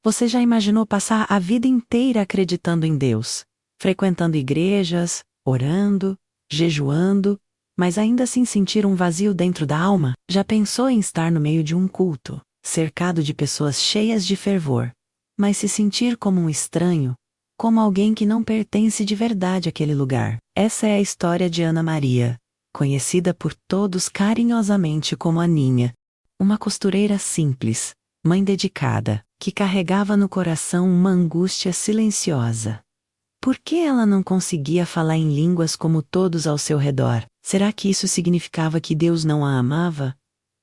Você já imaginou passar a vida inteira acreditando em Deus, frequentando igrejas, orando, jejuando, mas ainda assim sentir um vazio dentro da alma? Já pensou em estar no meio de um culto, cercado de pessoas cheias de fervor, mas se sentir como um estranho, como alguém que não pertence de verdade àquele lugar? Essa é a história de Ana Maria, conhecida por todos carinhosamente como Aninha, uma costureira simples, mãe dedicada, que carregava no coração uma angústia silenciosa. Por que ela não conseguia falar em línguas como todos ao seu redor? Será que isso significava que Deus não a amava?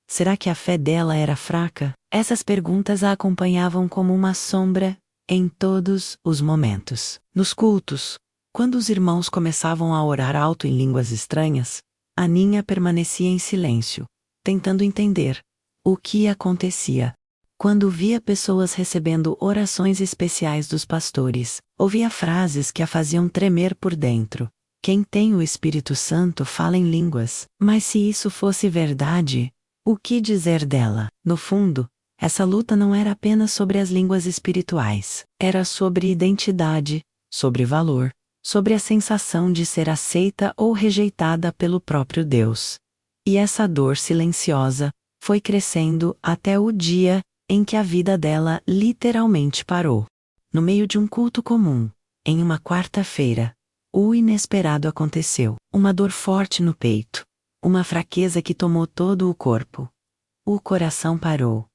Será que a fé dela era fraca? Essas perguntas a acompanhavam como uma sombra em todos os momentos. Nos cultos, quando os irmãos começavam a orar alto em línguas estranhas, Aninha permanecia em silêncio, tentando entender o que acontecia. Quando via pessoas recebendo orações especiais dos pastores, ouvia frases que a faziam tremer por dentro. Quem tem o Espírito Santo fala em línguas. Mas se isso fosse verdade, o que dizer dela? No fundo, essa luta não era apenas sobre as línguas espirituais. Era sobre identidade, sobre valor, sobre a sensação de ser aceita ou rejeitada pelo próprio Deus. E essa dor silenciosa foi crescendo até o dia em que a vida dela literalmente parou. No meio de um culto comum, em uma quarta-feira, o inesperado aconteceu. Uma dor forte no peito, uma fraqueza que tomou todo o corpo. O coração parou,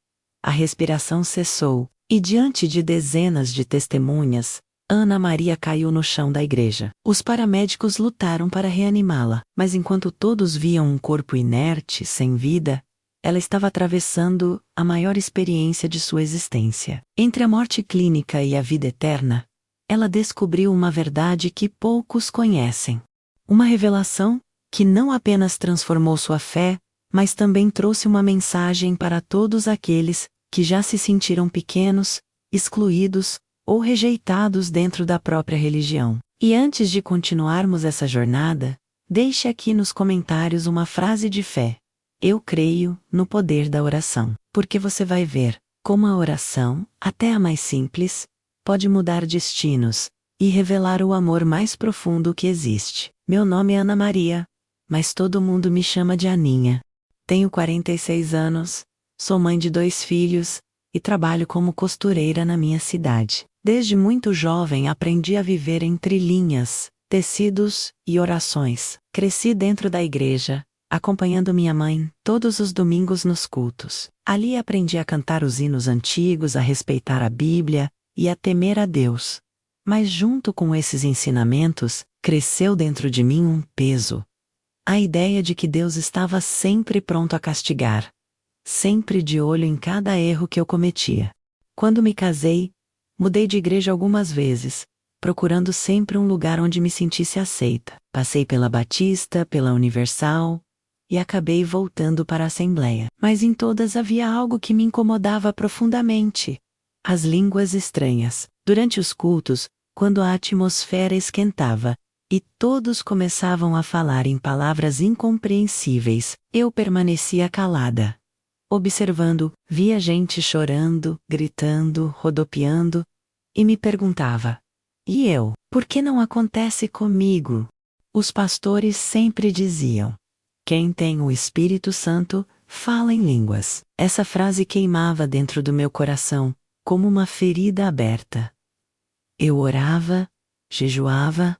a respiração cessou, e diante de dezenas de testemunhas, Ana Maria caiu no chão da igreja. Os paramédicos lutaram para reanimá-la, mas enquanto todos viam um corpo inerte, sem vida, ela estava atravessando a maior experiência de sua existência. Entre a morte clínica e a vida eterna, ela descobriu uma verdade que poucos conhecem. Uma revelação que não apenas transformou sua fé, mas também trouxe uma mensagem para todos aqueles que já se sentiram pequenos, excluídos ou rejeitados dentro da própria religião. E antes de continuarmos essa jornada, deixe aqui nos comentários uma frase de fé. Eu creio no poder da oração, porque você vai ver como a oração, até a mais simples, pode mudar destinos e revelar o amor mais profundo que existe. Meu nome é Ana Maria, mas todo mundo me chama de Aninha. Tenho 46 anos, sou mãe de 2 filhos e trabalho como costureira na minha cidade. Desde muito jovem aprendi a viver entre linhas, tecidos e orações. Cresci dentro da igreja, acompanhando minha mãe todos os domingos nos cultos. Ali aprendi a cantar os hinos antigos, a respeitar a Bíblia e a temer a Deus. Mas junto com esses ensinamentos, cresceu dentro de mim um peso. A ideia de que Deus estava sempre pronto a castigar, sempre de olho em cada erro que eu cometia. Quando me casei, mudei de igreja algumas vezes, procurando sempre um lugar onde me sentisse aceita. Passei pela Batista, pela Universal, e acabei voltando para a Assembleia. Mas em todas havia algo que me incomodava profundamente: as línguas estranhas. Durante os cultos, quando a atmosfera esquentava e todos começavam a falar em palavras incompreensíveis, eu permanecia calada. Observando, via gente chorando, gritando, rodopiando, e me perguntava: e eu? Por que não acontece comigo? Os pastores sempre diziam: quem tem o Espírito Santo, fala em línguas. Essa frase queimava dentro do meu coração, como uma ferida aberta. Eu orava, jejuava,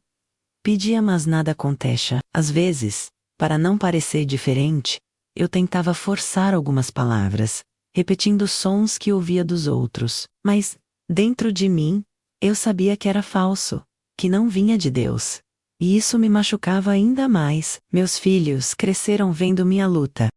pedia, mas nada acontecia. Às vezes, para não parecer diferente, eu tentava forçar algumas palavras, repetindo sons que ouvia dos outros. Mas, dentro de mim, eu sabia que era falso, que não vinha de Deus. E isso me machucava ainda mais. Meus filhos cresceram vendo minha luta.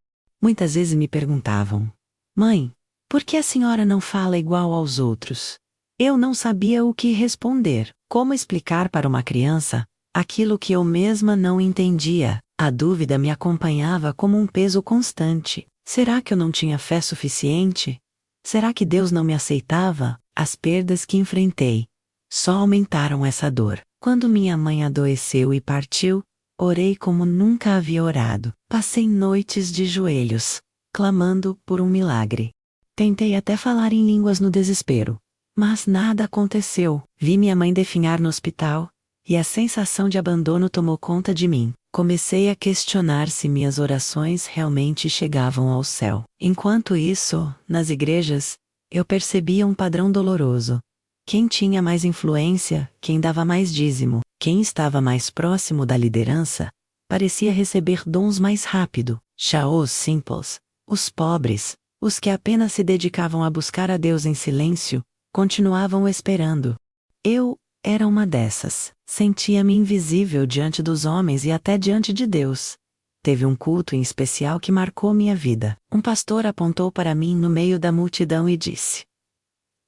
Muitas vezes me perguntavam: mãe, por que a senhora não fala igual aos outros? Eu não sabia o que responder. Como explicar para uma criança aquilo que eu mesma não entendia? A dúvida me acompanhava como um peso constante. Será que eu não tinha fé suficiente? Será que Deus não me aceitava? As perdas que enfrentei só aumentaram essa dor. Quando minha mãe adoeceu e partiu, orei como nunca havia orado. Passei noites de joelhos, clamando por um milagre. Tentei até falar em línguas no desespero, Mas nada aconteceu. Vi minha mãe definhar no hospital, e a sensação de abandono tomou conta de mim. Comecei a questionar se minhas orações realmente chegavam ao céu. Enquanto isso, nas igrejas, eu percebia um padrão doloroso. Quem tinha mais influência, quem dava mais dízimo, quem estava mais próximo da liderança, parecia receber dons mais rápido. Já os simples, os pobres, os que apenas se dedicavam a buscar a Deus em silêncio, continuavam esperando. Eu era uma dessas. Sentia-me invisível diante dos homens e até diante de Deus. Teve um culto em especial que marcou minha vida. Um pastor apontou para mim no meio da multidão e disse: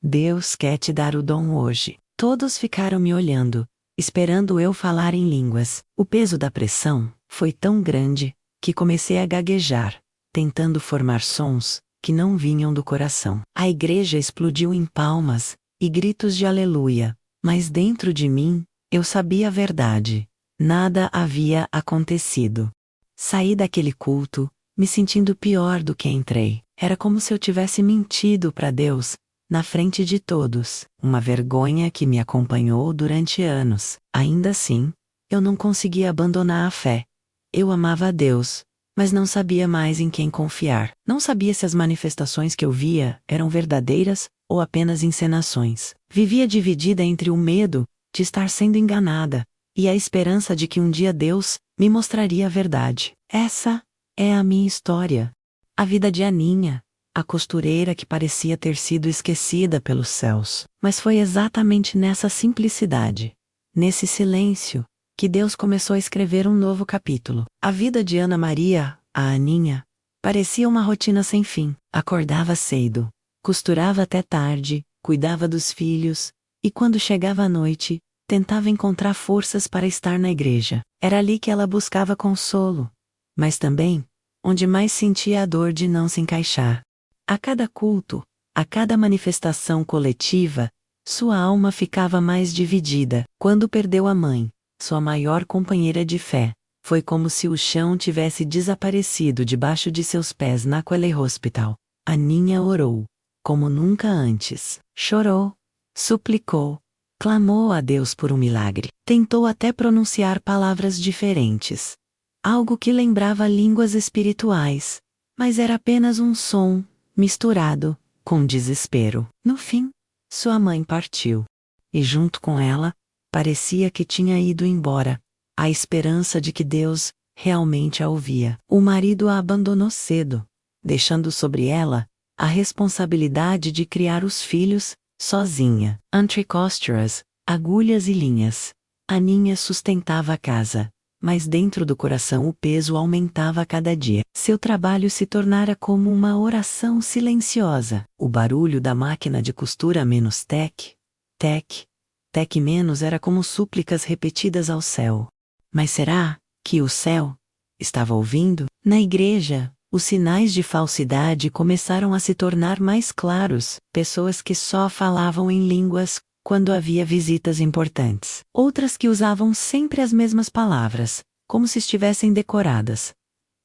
Deus quer te dar o dom hoje. Todos ficaram me olhando, esperando eu falar em línguas. O peso da pressão foi tão grande que comecei a gaguejar, tentando formar sons que não vinham do coração. A igreja explodiu em palmas e gritos de aleluia, mas dentro de mim, eu sabia a verdade. Nada havia acontecido. Saí daquele culto, me sentindo pior do que entrei. Era como se eu tivesse mentido para Deus, na frente de todos. Uma vergonha que me acompanhou durante anos. Ainda assim, eu não conseguia abandonar a fé. Eu amava a Deus, mas não sabia mais em quem confiar. Não sabia se as manifestações que eu via eram verdadeiras ou apenas encenações. Vivia dividida entre o medo de estar sendo enganada e a esperança de que um dia Deus me mostraria a verdade. Essa é a minha história. A vida de Aninha, a costureira que parecia ter sido esquecida pelos céus. Mas foi exatamente nessa simplicidade, nesse silêncio, que Deus começou a escrever um novo capítulo. A vida de Ana Maria, a Aninha, parecia uma rotina sem fim. Acordava cedo, costurava até tarde, cuidava dos filhos, e quando chegava a noite, tentava encontrar forças para estar na igreja. Era ali que ela buscava consolo, mas também onde mais sentia a dor de não se encaixar. A cada culto, a cada manifestação coletiva, sua alma ficava mais dividida. Quando perdeu a mãe, sua maior companheira de fé, foi como se o chão tivesse desaparecido debaixo de seus pés naquele hospital. Aninha orou, como nunca antes. Chorou, suplicou, clamou a Deus por um milagre. Tentou até pronunciar palavras diferentes. Algo que lembrava línguas espirituais, mas era apenas um som, misturado com desespero. No fim, sua mãe partiu. E junto com ela, parecia que tinha ido embora a esperança de que Deus realmente a ouvia. O marido a abandonou cedo, deixando sobre ela a responsabilidade de criar os filhos sozinha. Entre costuras, agulhas e linhas, Aninha sustentava a casa, mas dentro do coração o peso aumentava a cada dia. Seu trabalho se tornara como uma oração silenciosa. O barulho da máquina de costura menos tec, tec, tec menos era como súplicas repetidas ao céu. Mas será que o céu estava ouvindo? Na igreja, os sinais de falsidade começaram a se tornar mais claros. Pessoas que só falavam em línguas quando havia visitas importantes. Outras que usavam sempre as mesmas palavras, como se estivessem decoradas.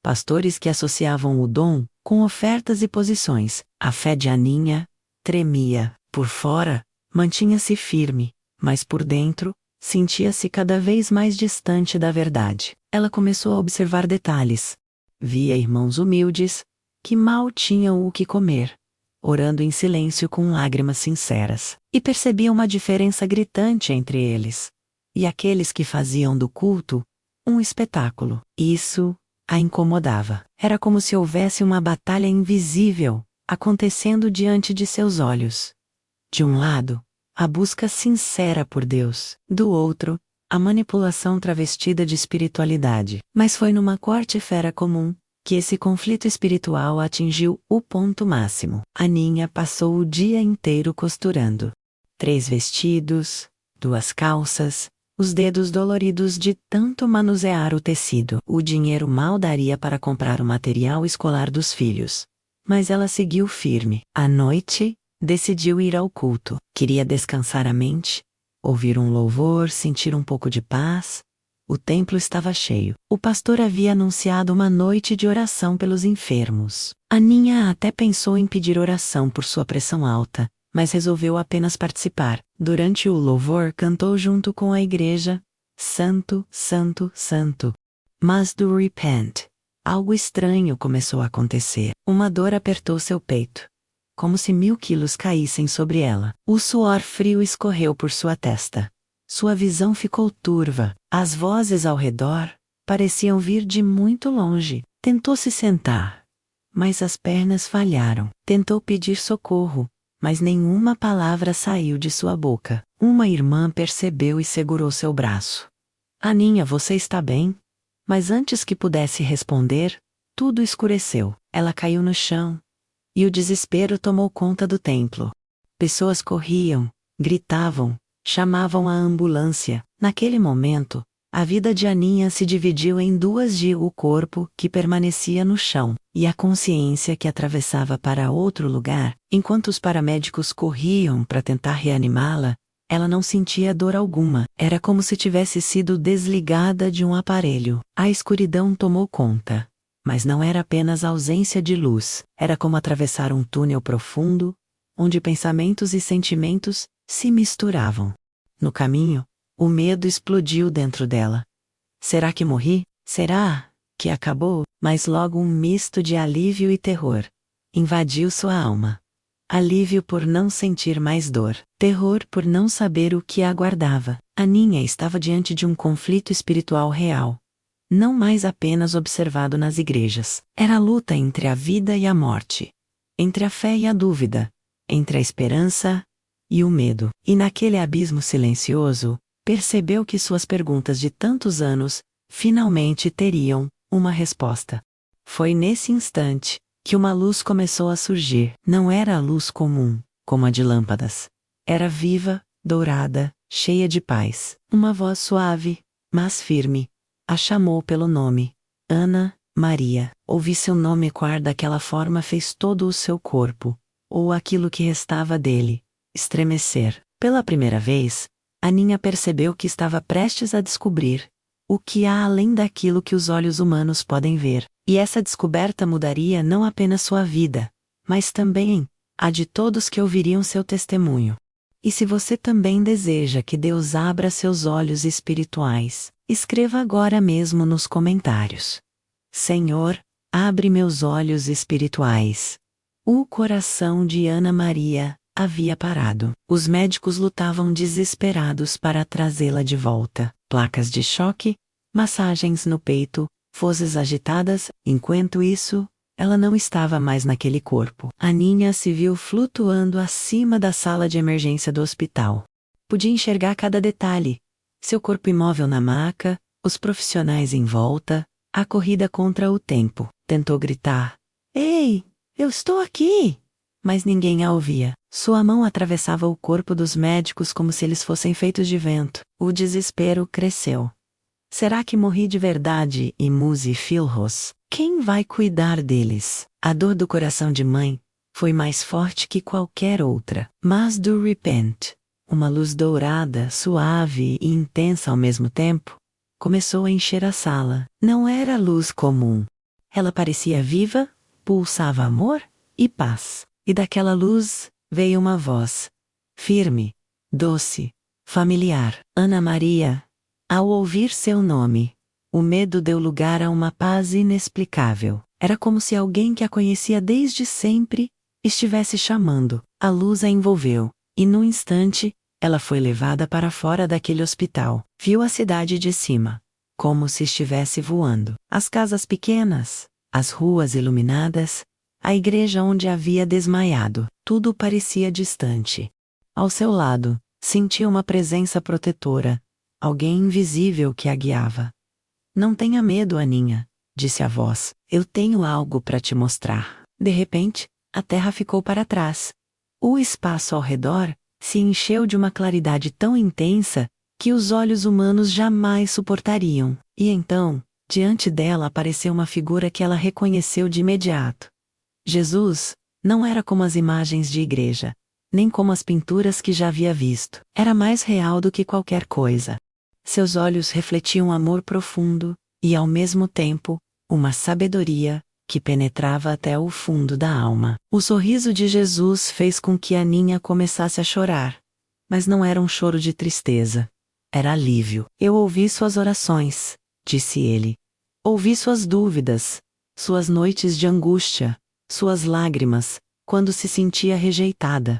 Pastores que associavam o dom com ofertas e posições. A fé de Aninha tremia. Por fora, mantinha-se firme, mas por dentro, sentia-se cada vez mais distante da verdade. Ela começou a observar detalhes. Via irmãos humildes, que mal tinham o que comer, orando em silêncio com lágrimas sinceras. E percebia uma diferença gritante entre eles e aqueles que faziam do culto um espetáculo. Isso a incomodava. Era como se houvesse uma batalha invisível acontecendo diante de seus olhos. De um lado, a busca sincera por Deus. Do outro, a manipulação travestida de espiritualidade. Mas foi numa quarta-feira comum que esse conflito espiritual atingiu o ponto máximo. Aninha passou o dia inteiro costurando. 3 vestidos, 2 calças, os dedos doloridos de tanto manusear o tecido. O dinheiro mal daria para comprar o material escolar dos filhos. Mas ela seguiu firme. À noite, decidiu ir ao culto. Queria descansar a mente, ouvir um louvor, sentir um pouco de paz. O templo estava cheio. O pastor havia anunciado uma noite de oração pelos enfermos. Aninha até pensou em pedir oração por sua pressão alta, mas resolveu apenas participar. Durante o louvor, cantou junto com a igreja: Santo, Santo, Santo. Mas do repent, algo estranho começou a acontecer. Uma dor apertou seu peito, como se 1000 quilos caíssem sobre ela. O suor frio escorreu por sua testa. Sua visão ficou turva. As vozes ao redor pareciam vir de muito longe. Tentou se sentar, mas as pernas falharam. Tentou pedir socorro, mas nenhuma palavra saiu de sua boca. Uma irmã percebeu e segurou seu braço. Aninha, você está bem? Mas antes que pudesse responder, tudo escureceu. Ela caiu no chão, e o desespero tomou conta do templo. Pessoas corriam, gritavam, chamavam a ambulância. Naquele momento, a vida de Aninha se dividiu em duas: o corpo, que permanecia no chão, e a consciência, que atravessava para outro lugar. Enquanto os paramédicos corriam para tentar reanimá-la, ela não sentia dor alguma. Era como se tivesse sido desligada de um aparelho. A escuridão tomou conta. Mas não era apenas ausência de luz. Era como atravessar um túnel profundo, onde pensamentos e sentimentos se misturavam. No caminho, o medo explodiu dentro dela. Será que morri? Será que acabou? Mas logo um misto de alívio e terror invadiu sua alma. Alívio por não sentir mais dor. Terror por não saber o que a aguardava. Aninha estava diante de um conflito espiritual real. Não mais apenas observado nas igrejas. Era a luta entre a vida e a morte. Entre a fé e a dúvida. Entre a esperança e o medo. E naquele abismo silencioso, percebeu que suas perguntas de tantos anos finalmente teriam uma resposta. Foi nesse instante que uma luz começou a surgir. Não era a luz comum, como a de lâmpadas. Era viva, dourada, cheia de paz. Uma voz suave, mas firme, a chamou pelo nome. Ana Maria. Ouvir seu nome ecoar daquela forma fez todo o seu corpo, ou aquilo que restava dele, estremecer. Pela primeira vez, Aninha percebeu que estava prestes a descobrir o que há além daquilo que os olhos humanos podem ver. E essa descoberta mudaria não apenas sua vida, mas também a de todos que ouviriam seu testemunho. E se você também deseja que Deus abra seus olhos espirituais, escreva agora mesmo nos comentários: Senhor, abre meus olhos espirituais. O coração de Ana Maria havia parado. Os médicos lutavam desesperados para trazê-la de volta. Placas de choque, massagens no peito, vozes agitadas. Enquanto isso, ela não estava mais naquele corpo. Aninha se viu flutuando acima da sala de emergência do hospital. Podia enxergar cada detalhe. Seu corpo imóvel na maca, os profissionais em volta, a corrida contra o tempo. Tentou gritar: Ei, eu estou aqui! Mas ninguém a ouvia. Sua mão atravessava o corpo dos médicos como se eles fossem feitos de vento. O desespero cresceu. Será que morri de verdade? E Muzi Filhos, quem vai cuidar deles? A dor do coração de mãe foi mais forte que qualquer outra. Mas do repent, uma luz dourada, suave e intensa ao mesmo tempo, começou a encher a sala. Não era luz comum. Ela parecia viva, pulsava amor e paz. E daquela luz veio uma voz, firme, doce, familiar. Ana Maria. Ao ouvir seu nome, o medo deu lugar a uma paz inexplicável. Era como se alguém que a conhecia desde sempre estivesse chamando. A luz a envolveu, e num instante, ela foi levada para fora daquele hospital. Viu a cidade de cima, como se estivesse voando. As casas pequenas, as ruas iluminadas, a igreja onde havia desmaiado. Tudo parecia distante. Ao seu lado, sentia uma presença protetora, alguém invisível que a guiava. Não tenha medo, Aninha, disse a voz. Eu tenho algo para te mostrar. De repente, a terra ficou para trás. O espaço ao redor se encheu de uma claridade tão intensa que os olhos humanos jamais suportariam. E então, diante dela apareceu uma figura que ela reconheceu de imediato. Jesus não era como as imagens de igreja, nem como as pinturas que já havia visto. Era mais real do que qualquer coisa. Seus olhos refletiam amor profundo, e ao mesmo tempo, uma sabedoria que penetrava até o fundo da alma. O sorriso de Jesus fez com que Aninha começasse a chorar. Mas não era um choro de tristeza. Era alívio. Eu ouvi suas orações, disse ele. Ouvi suas dúvidas, suas noites de angústia, suas lágrimas, quando se sentia rejeitada.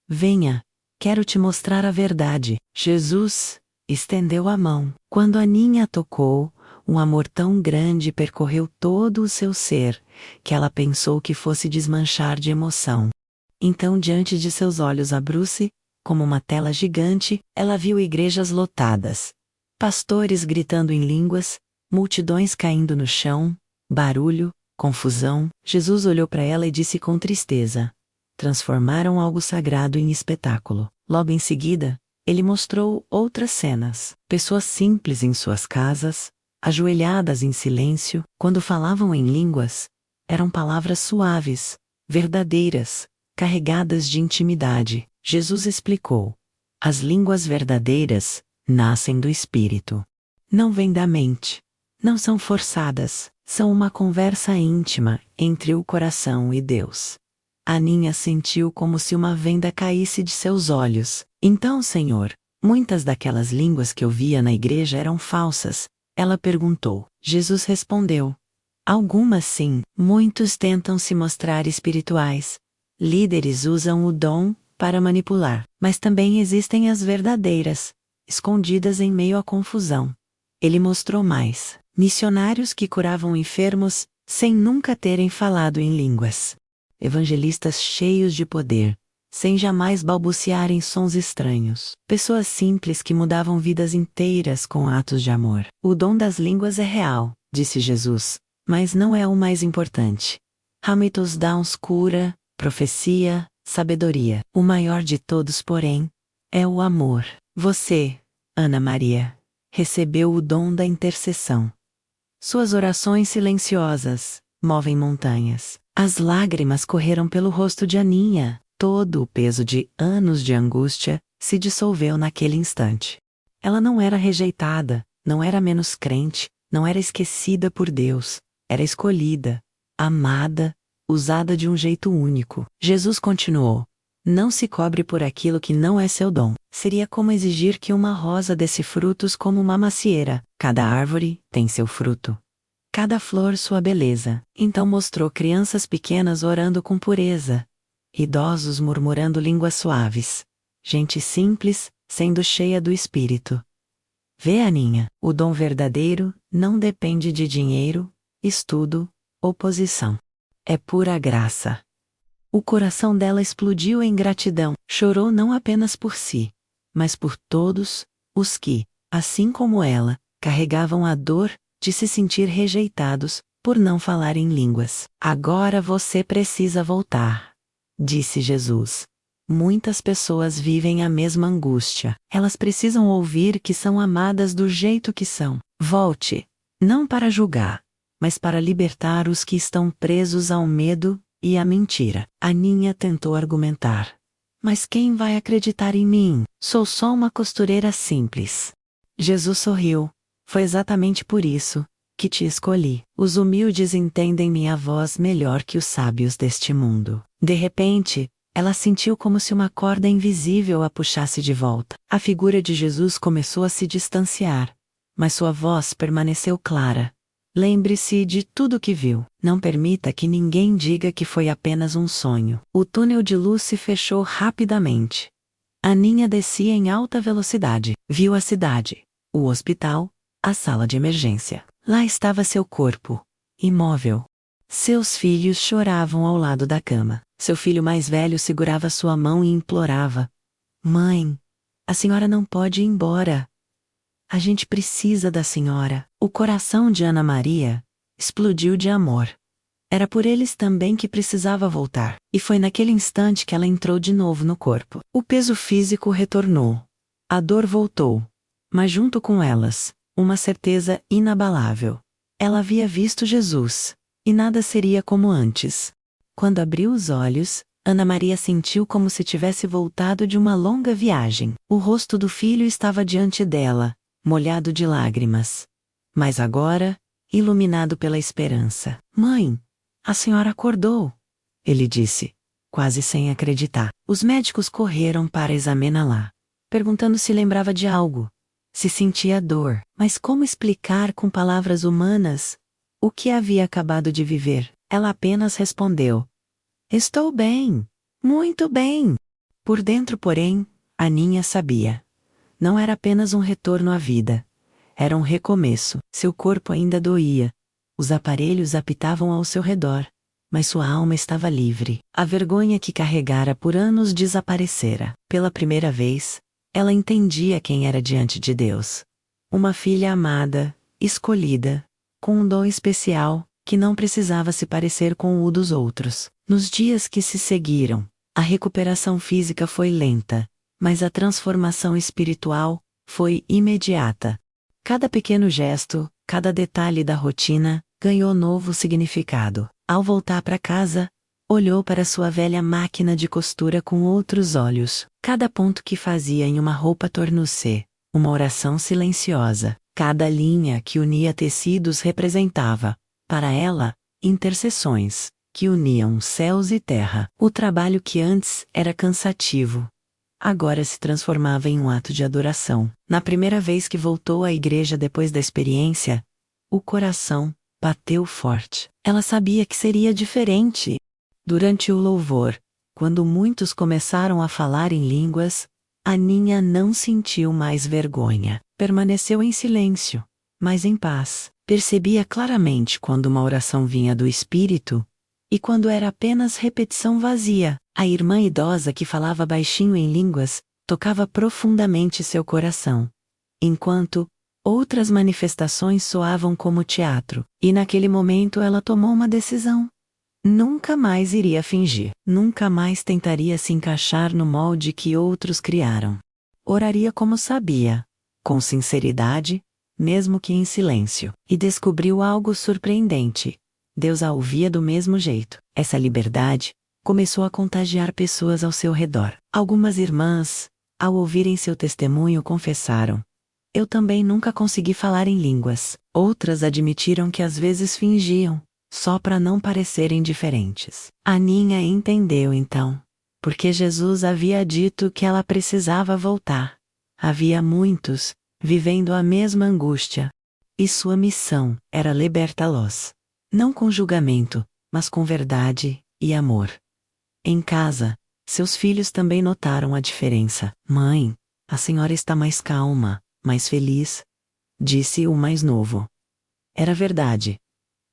Venha, quero te mostrar a verdade. Jesus estendeu a mão. Quando Aninha a tocou, um amor tão grande percorreu todo o seu ser, que ela pensou que fosse desmanchar de emoção. Então, diante de seus olhos abriu-se, como uma tela gigante, ela viu igrejas lotadas, pastores gritando em línguas, multidões caindo no chão, barulho, confusão. Jesus olhou para ela e disse com tristeza: transformaram algo sagrado em espetáculo. Logo em seguida, ele mostrou outras cenas. Pessoas simples em suas casas, ajoelhadas em silêncio, quando falavam em línguas, eram palavras suaves, verdadeiras, carregadas de intimidade. Jesus explicou: as línguas verdadeiras nascem do Espírito. Não vêm da mente. Não são forçadas, são uma conversa íntima entre o coração e Deus. Aninha sentiu como se uma venda caísse de seus olhos. Então, Senhor, muitas daquelas línguas que eu via na igreja eram falsas? Ela perguntou. Jesus respondeu: algumas sim. Muitos tentam se mostrar espirituais. Líderes usam o dom para manipular, mas também existem as verdadeiras, escondidas em meio à confusão. Ele mostrou mais: missionários que curavam enfermos, sem nunca terem falado em línguas. Evangelistas cheios de poder, sem jamais balbuciarem sons estranhos. Pessoas simples que mudavam vidas inteiras com atos de amor. O dom das línguas é real, disse Jesus, mas não é o mais importante. Hamitos Downs cura, profecia, sabedoria. O maior de todos, porém, é o amor. Você, Ana Maria, recebeu o dom da intercessão. Suas orações silenciosas movem montanhas. As lágrimas correram pelo rosto de Aninha. Todo o peso de anos de angústia se dissolveu naquele instante. Ela não era rejeitada, não era menos crente, não era esquecida por Deus. Era escolhida, amada, usada de um jeito único. Jesus continuou: não se cobre por aquilo que não é seu dom. Seria como exigir que uma rosa desse frutos como uma macieira. Cada árvore tem seu fruto. Cada flor sua beleza. Então mostrou crianças pequenas orando com pureza, idosos murmurando línguas suaves, gente simples, sendo cheia do Espírito. Vê, Aninha, o dom verdadeiro não depende de dinheiro, estudo ou posição. É pura graça. O coração dela explodiu em gratidão. Chorou não apenas por si, mas por todos os que, assim como ela, carregavam a dor de se sentir rejeitados por não falar em línguas. Agora você precisa voltar, disse Jesus. Muitas pessoas vivem a mesma angústia. Elas precisam ouvir que são amadas do jeito que são. Volte, não para julgar, mas para libertar os que estão presos ao medo e à mentira. Aninha tentou argumentar. Mas quem vai acreditar em mim? Sou só uma costureira simples. Jesus sorriu. Foi exatamente por isso que te escolhi. Os humildes entendem minha voz melhor que os sábios deste mundo. De repente, ela sentiu como se uma corda invisível a puxasse de volta. A figura de Jesus começou a se distanciar, mas sua voz permaneceu clara. Lembre-se de tudo que viu. Não permita que ninguém diga que foi apenas um sonho. O túnel de luz se fechou rapidamente. Aninha descia em alta velocidade. Viu a cidade, o hospital, a sala de emergência. Lá estava seu corpo, imóvel. Seus filhos choravam ao lado da cama. Seu filho mais velho segurava sua mão e implorava: Mãe, a senhora não pode ir embora. A gente precisa da senhora. O coração de Ana Maria explodiu de amor. Era por eles também que precisava voltar. E foi naquele instante que ela entrou de novo no corpo. O peso físico retornou. A dor voltou. Mas junto com elas, uma certeza inabalável. Ela havia visto Jesus, e nada seria como antes. Quando abriu os olhos, Ana Maria sentiu como se tivesse voltado de uma longa viagem. O rosto do filho estava diante dela, molhado de lágrimas. Mas agora, iluminado pela esperança. Mãe, A senhora acordou, ele disse, quase sem acreditar. Os médicos correram para examiná-la, perguntando se lembrava de algo, se sentia dor, mas como explicar com palavras humanas o que havia acabado de viver? Ela apenas respondeu: "Estou bem, muito bem." Por dentro, porém, Aninha sabia. Não era apenas um retorno à vida. Era um recomeço. Seu corpo ainda doía. Os aparelhos apitavam ao seu redor. Mas sua alma estava livre. A vergonha que carregara por anos desaparecera. Pela primeira vez, ela entendia quem era diante de Deus. Uma filha amada, escolhida, com um dom especial, que não precisava se parecer com o dos outros. Nos dias que se seguiram, a recuperação física foi lenta, mas a transformação espiritual foi imediata. Cada pequeno gesto, cada detalhe da rotina, ganhou novo significado. Ao voltar para casa, olhou para sua velha máquina de costura com outros olhos. Cada ponto que fazia em uma roupa tornou-se uma oração silenciosa. Cada linha que unia tecidos representava, para ela, intercessões que uniam céus e terra. O trabalho que antes era cansativo, agora se transformava em um ato de adoração. Na primeira vez que voltou à igreja depois da experiência, o coração bateu forte. Ela sabia que seria diferente. Durante o louvor, quando muitos começaram a falar em línguas, Aninha não sentiu mais vergonha. Permaneceu em silêncio, mas em paz. Percebia claramente quando uma oração vinha do Espírito e quando era apenas repetição vazia. A irmã idosa que falava baixinho em línguas tocava profundamente seu coração, enquanto outras manifestações soavam como teatro. E naquele momento ela tomou uma decisão. Nunca mais iria fingir. Nunca mais tentaria se encaixar no molde que outros criaram. Oraria como sabia, com sinceridade, mesmo que em silêncio. E descobriu algo surpreendente. Deus a ouvia do mesmo jeito. Essa liberdade começou a contagiar pessoas ao seu redor. Algumas irmãs, ao ouvirem seu testemunho, confessaram: "Eu também nunca consegui falar em línguas." Outras admitiram que às vezes fingiam, só para não parecerem diferentes. Aninha entendeu então, porque Jesus havia dito que ela precisava voltar. Havia muitos vivendo a mesma angústia, e sua missão era libertá-los. Não com julgamento, mas com verdade e amor. Em casa, seus filhos também notaram a diferença. "Mãe, a senhora está mais calma, mais feliz", disse o mais novo. Era verdade.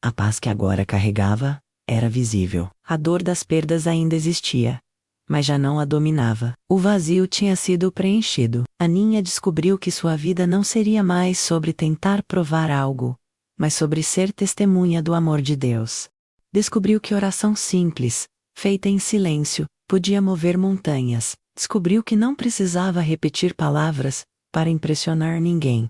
A paz que agora carregava era visível. A dor das perdas ainda existia, mas já não a dominava. O vazio tinha sido preenchido. Aninha descobriu que sua vida não seria mais sobre tentar provar algo, mas sobre ser testemunha do amor de Deus. Descobriu que oração simples, feita em silêncio, podia mover montanhas. Descobriu que não precisava repetir palavras para impressionar ninguém.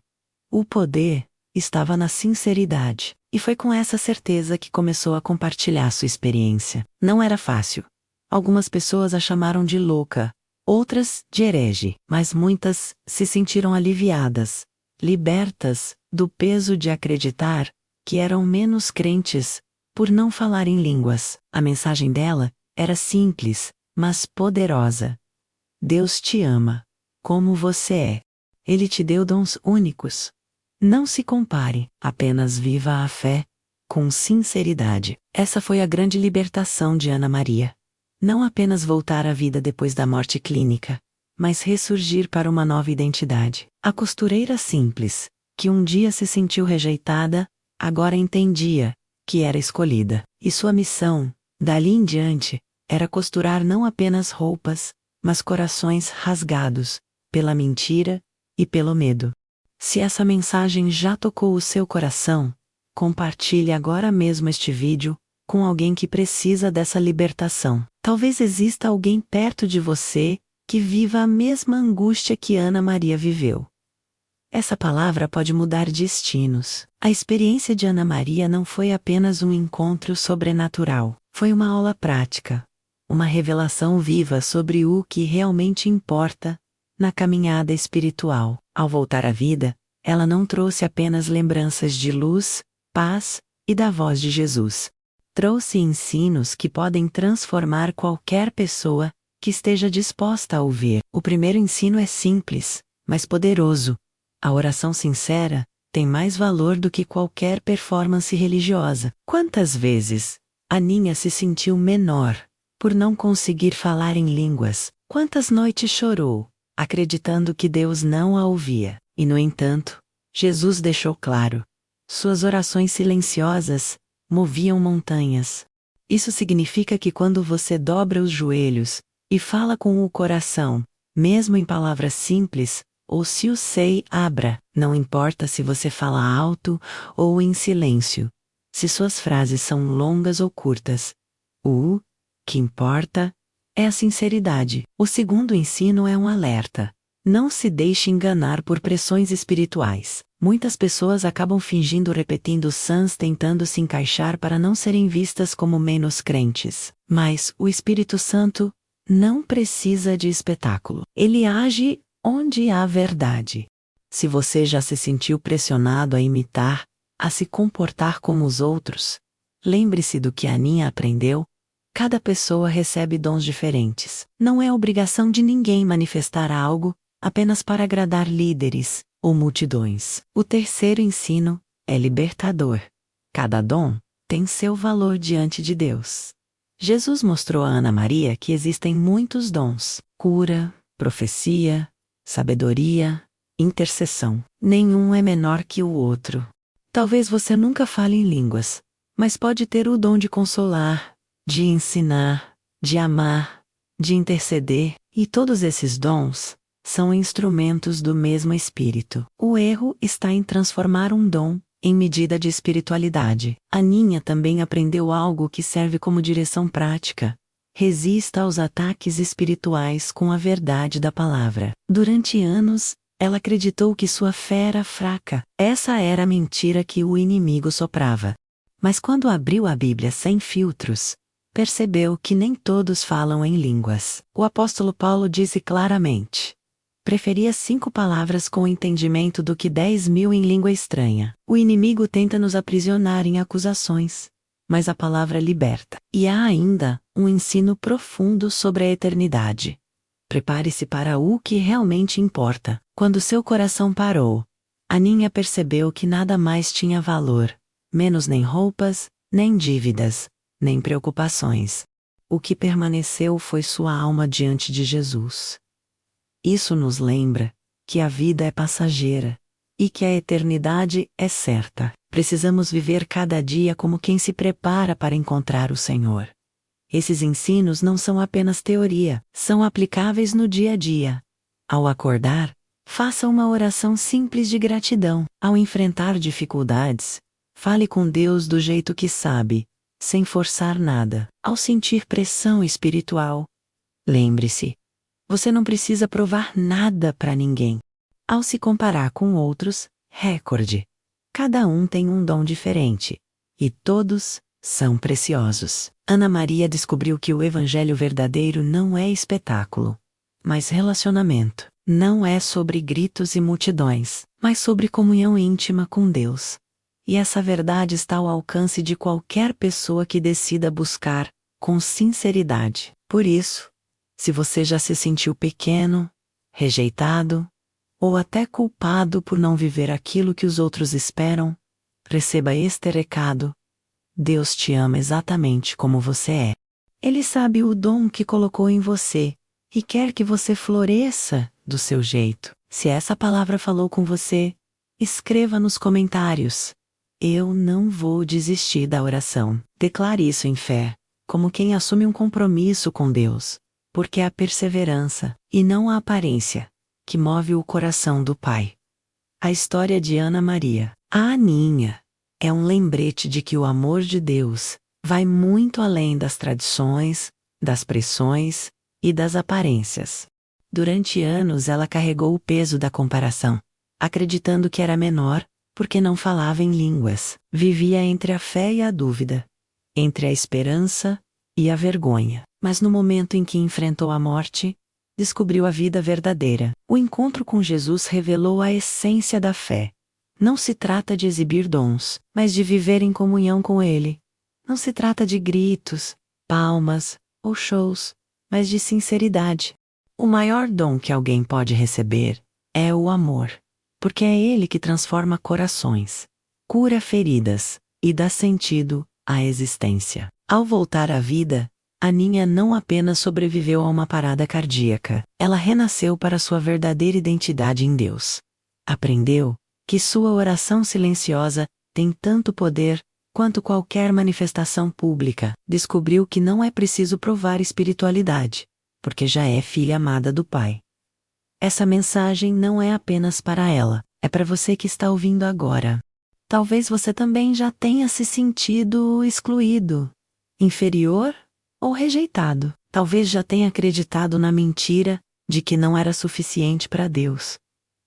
O poder estava na sinceridade. E foi com essa certeza que começou a compartilhar sua experiência. Não era fácil. Algumas pessoas a chamaram de louca, outras de herege, mas muitas se sentiram aliviadas, libertas do peso de acreditar que eram menos crentes por não falar em línguas. A mensagem dela era simples, mas poderosa. Deus te ama, como você é. Ele te deu dons únicos. Não se compare, apenas viva a fé, com sinceridade. Essa foi a grande libertação de Ana Maria. Não apenas voltar à vida depois da morte clínica, mas ressurgir para uma nova identidade. A costureira simples, que um dia se sentiu rejeitada, agora entendia que era escolhida. E sua missão, dali em diante, era costurar não apenas roupas, mas corações rasgados pela mentira e pelo medo. Se essa mensagem já tocou o seu coração, compartilhe agora mesmo este vídeo com alguém que precisa dessa libertação. Talvez exista alguém perto de você que viva a mesma angústia que Ana Maria viveu. Essa palavra pode mudar destinos. A experiência de Ana Maria não foi apenas um encontro sobrenatural, foi uma aula prática, uma revelação viva sobre o que realmente importa na caminhada espiritual. Ao voltar à vida, ela não trouxe apenas lembranças de luz, paz e da voz de Jesus. trouxe ensinos que podem transformar qualquer pessoa que esteja disposta a ouvir. O primeiro ensino é simples, mas poderoso. A oração sincera tem mais valor do que qualquer performance religiosa. Quantas vezes Aninha se sentiu menor por não conseguir falar em línguas? Quantas noites chorou, acreditando que Deus não a ouvia? E, no entanto, Jesus deixou claro: suas orações silenciosas moviam montanhas. Isso significa que quando você dobra os joelhos e fala com o coração, mesmo em palavras simples, ou se o sei abra, não importa se você fala alto ou em silêncio, se suas frases são longas ou curtas, o que importa é a sinceridade. O segundo ensino é um alerta. Não se deixe enganar por pressões espirituais. Muitas pessoas acabam fingindo repetindo sãs tentando se encaixar para não serem vistas como menos crentes. Mas o Espírito Santo não precisa de espetáculo. Ele age onde há verdade. Se você já se sentiu pressionado a imitar, a se comportar como os outros, lembre-se do que Aninha aprendeu. Cada pessoa recebe dons diferentes. Não é obrigação de ninguém manifestar algo apenas para agradar líderes ou multidões. O terceiro ensino é libertador. Cada dom tem seu valor diante de Deus. Jesus mostrou a Ana Maria que existem muitos dons: cura, profecia, sabedoria, intercessão. Nenhum é menor que o outro. Talvez você nunca fale em línguas, mas pode ter o dom de consolar, de ensinar, de amar, de interceder, e todos esses dons são instrumentos do mesmo Espírito. O erro está em transformar um dom em medida de espiritualidade. Aninha também aprendeu algo que serve como direção prática: resista aos ataques espirituais com a verdade da palavra. Durante anos, ela acreditou que sua fé era fraca. Essa era a mentira que o inimigo soprava. Mas quando abriu a Bíblia sem filtros, percebeu que nem todos falam em línguas. O apóstolo Paulo disse claramente: preferia 5 palavras com entendimento do que 10.000 em língua estranha. O inimigo tenta nos aprisionar em acusações, mas a palavra liberta. E há ainda um ensino profundo sobre a eternidade. Prepare-se para o que realmente importa. Quando seu coração parou, Aninha percebeu que nada mais tinha valor, menos nem roupas, nem dívidas, nem preocupações. O que permaneceu foi sua alma diante de Jesus. Isso nos lembra que a vida é passageira e que a eternidade é certa. Precisamos viver cada dia como quem se prepara para encontrar o Senhor. Esses ensinos não são apenas teoria, são aplicáveis no dia a dia. Ao acordar, faça uma oração simples de gratidão. Ao enfrentar dificuldades, fale com Deus do jeito que sabe, sem forçar nada. Ao sentir pressão espiritual, lembre-se: você não precisa provar nada para ninguém. Ao se comparar com outros, recorde: cada um tem um dom diferente, e todos são preciosos. Ana Maria descobriu que o evangelho verdadeiro não é espetáculo, mas relacionamento. Não é sobre gritos e multidões, mas sobre comunhão íntima com Deus. E essa verdade está ao alcance de qualquer pessoa que decida buscar com sinceridade. Por isso, se você já se sentiu pequeno, rejeitado, ou até culpado por não viver aquilo que os outros esperam, receba este recado: Deus te ama exatamente como você é. Ele sabe o dom que colocou em você e quer que você floresça do seu jeito. Se essa palavra falou com você, escreva nos comentários: eu não vou desistir da oração. Declare isso em fé, como quem assume um compromisso com Deus, porque é a perseverança, e não a aparência, que move o coração do Pai. A história de Ana Maria, a Aninha, é um lembrete de que o amor de Deus vai muito além das tradições, das pressões e das aparências. Durante anos ela carregou o peso da comparação, acreditando que era menor, porque não falava em línguas. Vivia entre a fé e a dúvida, entre a esperança e a vergonha. Mas no momento em que enfrentou a morte, descobriu a vida verdadeira. O encontro com Jesus revelou a essência da fé. Não se trata de exibir dons, mas de viver em comunhão com Ele. Não se trata de gritos, palmas ou shows, mas de sinceridade. O maior dom que alguém pode receber é o amor, porque é ele que transforma corações, cura feridas e dá sentido à existência. Ao voltar à vida, Aninha não apenas sobreviveu a uma parada cardíaca, ela renasceu para sua verdadeira identidade em Deus. Aprendeu que sua oração silenciosa tem tanto poder quanto qualquer manifestação pública. Descobriu que não é preciso provar espiritualidade, porque já é filha amada do Pai. Essa mensagem não é apenas para ela, é para você que está ouvindo agora. Talvez você também já tenha se sentido excluído, inferior ou rejeitado. Talvez já tenha acreditado na mentira de que não era suficiente para Deus.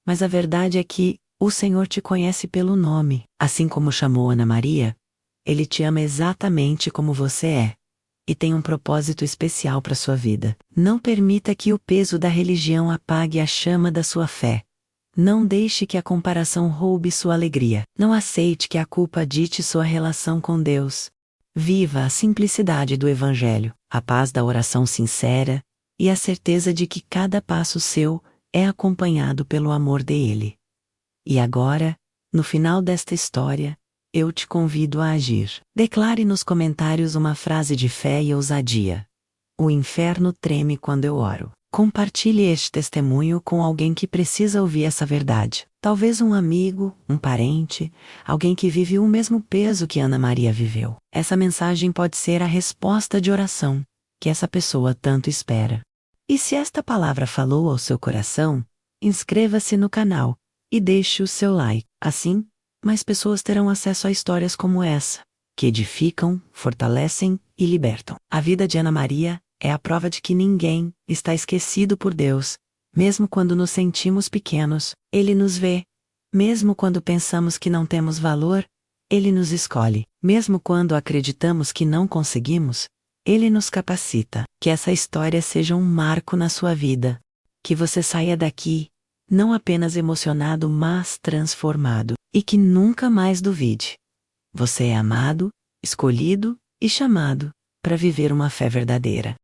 Mas a verdade é que o Senhor te conhece pelo nome. Assim como chamou Ana Maria, Ele te ama exatamente como você é. E tem um propósito especial para sua vida. Não permita que o peso da religião apague a chama da sua fé. Não deixe que a comparação roube sua alegria. Não aceite que a culpa dite sua relação com Deus. Viva a simplicidade do Evangelho, a paz da oração sincera e a certeza de que cada passo seu é acompanhado pelo amor dele. E agora, no final desta história, eu te convido a agir. Declare nos comentários uma frase de fé e ousadia. O inferno treme quando eu oro. Compartilhe este testemunho com alguém que precisa ouvir essa verdade. Talvez um amigo, um parente, alguém que vive o mesmo peso que Ana Maria viveu. Essa mensagem pode ser a resposta de oração que essa pessoa tanto espera. E se esta palavra falou ao seu coração, inscreva-se no canal e deixe o seu like. Assim, mais pessoas terão acesso a histórias como essa, que edificam, fortalecem e libertam. A vida de Ana Maria é a prova de que ninguém está esquecido por Deus. Mesmo quando nos sentimos pequenos, Ele nos vê. Mesmo quando pensamos que não temos valor, Ele nos escolhe. Mesmo quando acreditamos que não conseguimos, Ele nos capacita. Que essa história seja um marco na sua vida. Que você saia daqui, não apenas emocionado, mas transformado. E que nunca mais duvide. Você é amado, escolhido e chamado para viver uma fé verdadeira.